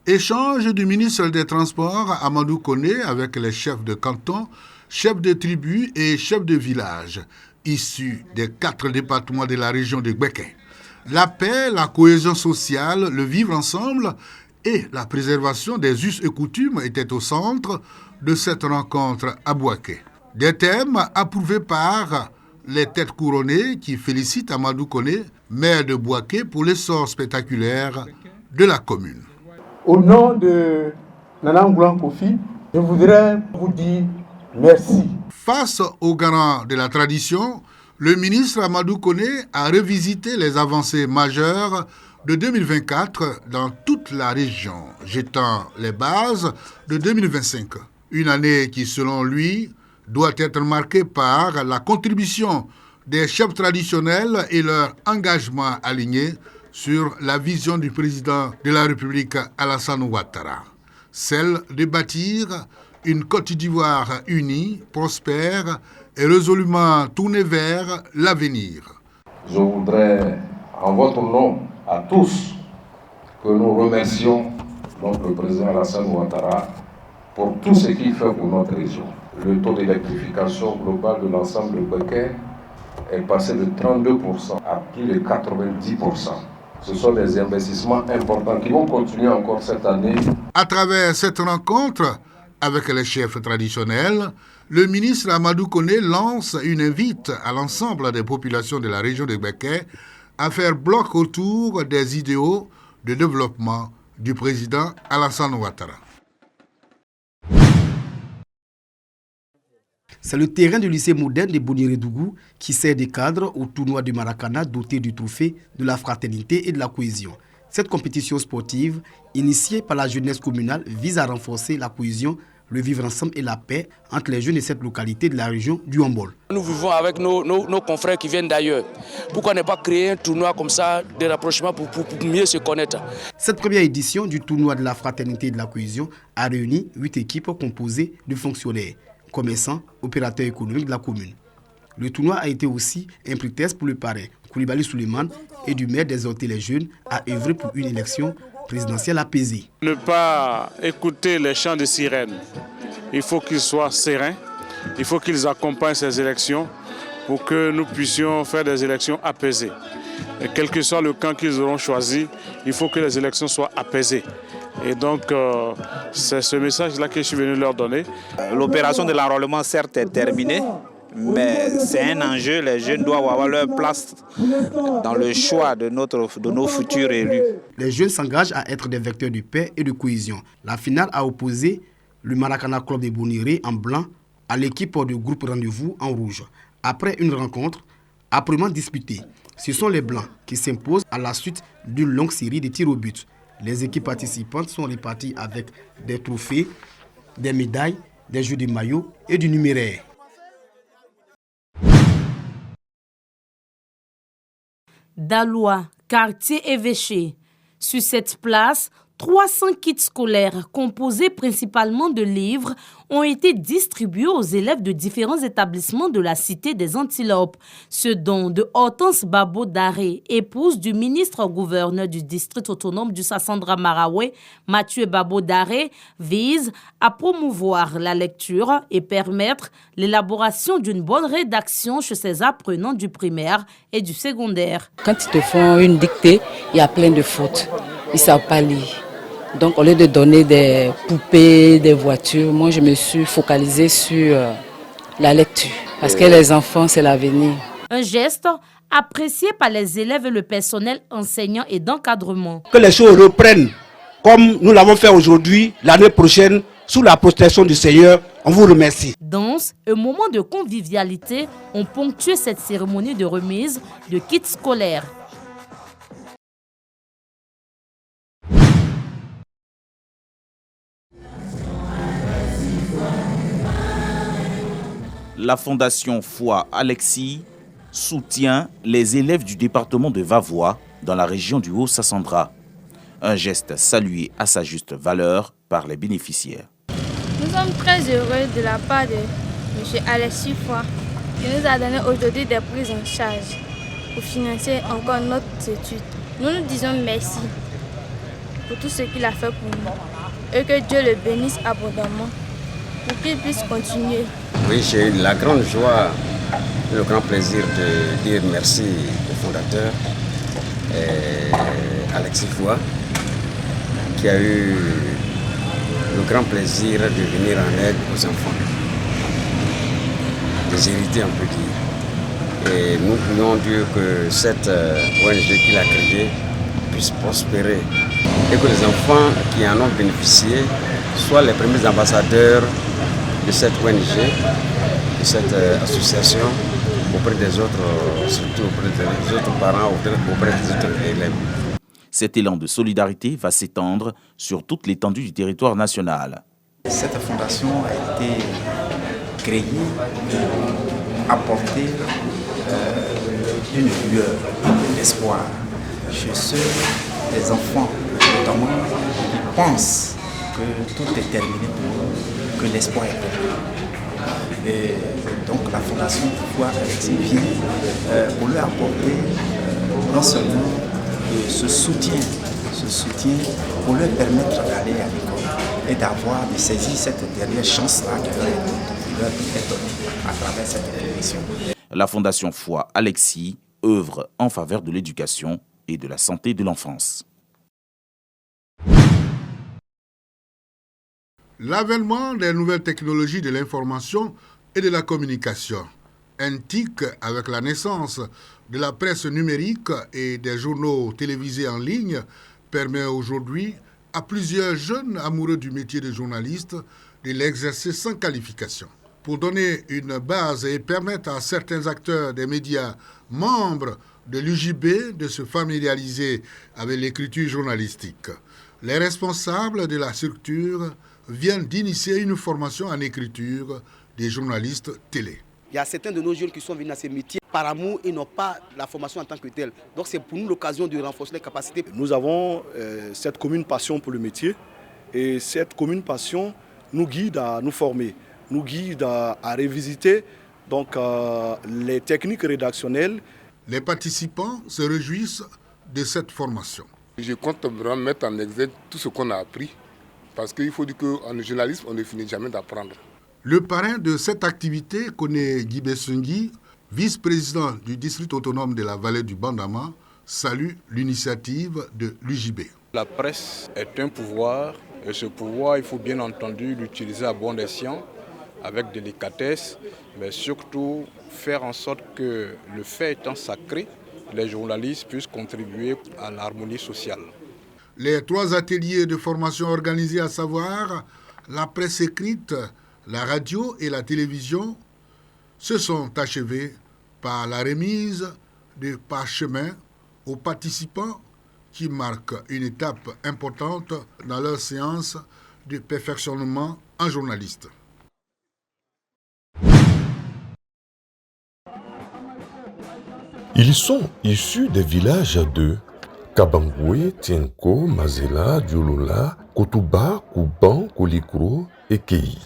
Échange du ministre des Transports Amadou Koné avec les chefs de canton, chefs de tribu et chefs de village, issus des 4 départements de la région de Gbeke. La paix, la cohésion sociale, le vivre ensemble et la préservation des us et coutumes étaient au centre de cette rencontre à Bouaké. Des thèmes approuvés par les têtes couronnées qui félicitent Amadou Koné, maire de Bouaké, pour l'essor spectaculaire de la commune. Au nom de Nana Ngoulan Kofi, je voudrais vous dire merci. Face aux garants de la tradition, le ministre Amadou Koné a revisité les avancées majeures de 2024 dans toute la région, jetant les bases de 2025. Une année qui, selon lui, doit être marquée par la contribution des chefs traditionnels et leur engagement aligné sur la vision du président de la République Alassane Ouattara, celle de bâtir une Côte d'Ivoire unie, prospère et résolument tournée vers l'avenir. Je voudrais, en votre nom à tous, que nous remercions donc le président Alassane Ouattara pour tout ce qu'il fait pour notre région. Le taux d'électrification global de l'ensemble de Gbeke est passé de 32% à plus de 90%. Ce sont des investissements importants qui vont continuer encore cette année. À travers cette rencontre avec les chefs traditionnels, le ministre Amadou Koné lance une invite à l'ensemble des populations de la région de Gbeke à faire bloc autour des idéaux de développement du président Alassane Ouattara. C'est le terrain du lycée moderne de Bonirédougou qui sert de cadre au tournoi du Maracana doté du trophée de la fraternité et de la cohésion. Cette compétition sportive, initiée par la jeunesse communale, vise à renforcer la cohésion, le vivre ensemble et la paix entre les jeunes de cette localité de la région du Hombol. Nous vivons avec nos confrères qui viennent d'ailleurs. Pourquoi ne pas créer un tournoi comme ça, de rapprochement pour mieux se connaître? Cette première édition du tournoi de la fraternité et de la cohésion a réuni 8 équipes composées de fonctionnaires, commerçants, opérateurs économiques de la commune. Le tournoi a été aussi un prétexte pour le parrain, Koulibaly Souleymane, et du maire d'exhorter les jeunes à œuvrer pour une élection présidentielle apaisée. Ne pas écouter les chants de sirènes. Il faut qu'ils soient sereins, il faut qu'ils accompagnent ces élections pour que nous puissions faire des élections apaisées. Et quel que soit le camp qu'ils auront choisi, il faut que les élections soient apaisées. Et donc, c'est ce message-là que je suis venu leur donner. L'opération de l'enrôlement, certes, est terminée, mais c'est un enjeu. Les jeunes doivent avoir leur place dans le choix de nos futurs élus. Les jeunes s'engagent à être des vecteurs de paix et de cohésion. La finale a opposé le Maracana Club de Boniré en blanc à l'équipe du groupe Rendez-vous en rouge. Après une rencontre âprement disputée, ce sont les Blancs qui s'imposent à la suite d'une longue série de tirs au but. Les équipes participantes sont réparties avec des trophées, des médailles, des jeux de maillot et du numéraire. Daloa, quartier évêché. Sur cette place, 300 kits scolaires composés principalement de livres ont été distribués aux élèves de différents établissements de la cité des Antilopes. Ce don de Hortense Babo Daré, épouse du ministre-gouverneur du district autonome du Sassandra Maraoué, Mathieu Babo Daré, vise à promouvoir la lecture et permettre l'élaboration d'une bonne rédaction chez ces apprenants du primaire et du secondaire. Quand ils te font une dictée, il y a plein de fautes. Ils ne savent pas lire. Donc, au lieu de donner des poupées, des voitures, moi, je me suis focalisée sur la lecture. Parce que les enfants, c'est l'avenir. Un geste apprécié par les élèves et le personnel enseignant et d'encadrement. Que les choses reprennent comme nous l'avons fait aujourd'hui, l'année prochaine, sous la protection du Seigneur. On vous remercie. Danse et moments de convivialité ont ponctué cette cérémonie de remise de kits scolaires. La Fondation Foi Alexis soutient les élèves du département de Vavois dans la région du Haut-Sassandra. Un geste salué à sa juste valeur par les bénéficiaires. Nous sommes très heureux de la part de M. Alexis Foi qui nous a donné aujourd'hui des prises en charge pour financer encore notre étude. Nous nous disons merci pour tout ce qu'il a fait pour nous. Et que Dieu le bénisse abondamment pour qu'il puisse continuer. Oui, j'ai eu la grande joie, le grand plaisir de dire merci au fondateur, Alexis Foua, qui a eu le grand plaisir de venir en aide aux enfants, des hérités on peut dire. Et nous prions Dieu que cette ONG qu'il a créée puisse prospérer et que les enfants qui en ont bénéficié soient les premiers ambassadeurs de cette ONG, de cette association auprès des autres, surtout auprès des autres parents, auprès des autres élèves. Cet élan de solidarité va s'étendre sur toute l'étendue du territoire national. Cette fondation a été créée pour apporter une lueur, de l'espoir chez ceux, les enfants notamment, qui pensent que tout est terminé pour eux, que l'espoir est perdu. Et donc la fondation Foua Alexis vient pour leur apporter non seulement ce soutien pour leur permettre d'aller à l'école et d'avoir, de saisir cette dernière chance-là qui leur est donnée à travers cette émission. La Fondation Foua Alexis œuvre en faveur de l'éducation et de la santé de l'enfance. L'avènement des nouvelles technologies de l'information et de la communication, NTIC, avec la naissance de la presse numérique et des journaux télévisés en ligne, permet aujourd'hui à plusieurs jeunes amoureux du métier de journaliste de l'exercer sans qualification. Pour donner une base et permettre à certains acteurs des médias membres de l'UJB de se familiariser avec l'écriture journalistique, les responsables de la structure viennent d'initier une formation en écriture des journalistes télé. Il y a certains de nos jeunes qui sont venus à ces métiers par amour et n'ont pas la formation en tant que telle. Donc c'est pour nous l'occasion de renforcer les capacités. Nous avons cette commune passion pour le métier et cette commune passion nous guide à nous former, nous guide à revisiter donc, les techniques rédactionnelles. Les participants se réjouissent de cette formation. Je compte vraiment mettre en exergue tout ce qu'on a appris parce qu'il faut dire qu'en journalisme, on ne finit jamais d'apprendre. Le parrain de cette activité, Koné Guibé-Sungui, vice-président du district autonome de la vallée du Bandama, salue l'initiative de l'UJB. La presse est un pouvoir et ce pouvoir, il faut bien entendu l'utiliser à bon escient, avec délicatesse, mais surtout faire en sorte que le fait étant sacré, les journalistes puissent contribuer à l'harmonie sociale. Les 3 ateliers de formation organisés, à savoir la presse écrite, la radio et la télévision, se sont achevés par la remise de parchemins aux participants qui marquent une étape importante dans leur séance de perfectionnement en journaliste. Ils sont issus des villages de Kabangoué, Tienko, Mazela, Diolola, Kotouba, Kouban, Kolikro et Kei.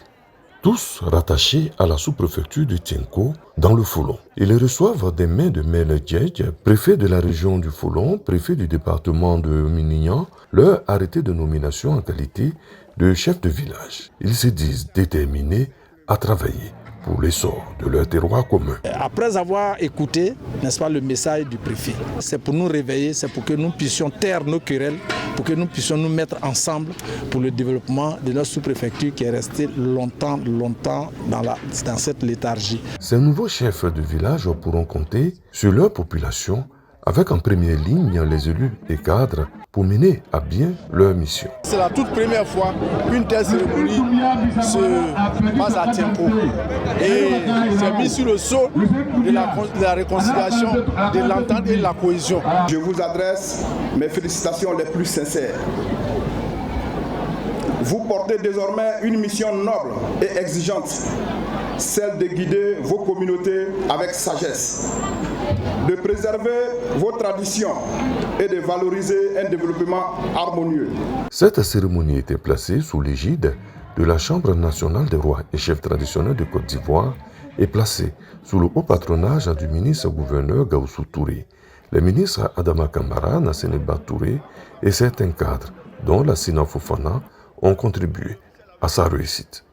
Tous rattachés à la sous-préfecture de Tienko dans le Folon. Ils reçoivent des mains de Mele Djedj, préfet de la région du Folon, préfet du département de Minignan, leur arrêté de nomination en qualité de chef de village. Ils se disent déterminés à travailler pour l'essor de leur terroir commun. Après avoir écouté, n'est-ce pas, le message du préfet, c'est pour nous réveiller, c'est pour que nous puissions taire nos querelles, pour que nous puissions nous mettre ensemble pour le développement de notre sous-préfecture qui est restée longtemps dans cette léthargie. Ces nouveaux chefs de village pourront compter sur leur population avec en première ligne les élus et cadres pour mener à bien leur mission. C'est la toute première fois qu'une telle cérémonie se passe à Tienko. Et c'est mis sur le sceau de la réconciliation, de l'entente et de la cohésion. Je vous adresse mes félicitations les plus sincères. Vous portez désormais une mission noble et exigeante, celle de guider vos communautés avec sagesse, de préserver vos traditions et de valoriser un développement harmonieux. Cette cérémonie était placée sous l'égide de la Chambre nationale des rois et chefs traditionnels de Côte d'Ivoire et placée sous le haut patronage du ministre-gouverneur Gaoussou Touré, les ministres Adama Kambara, Nasseneba Touré et certains cadres dont la Sina Fofana, ont contribué à sa réussite.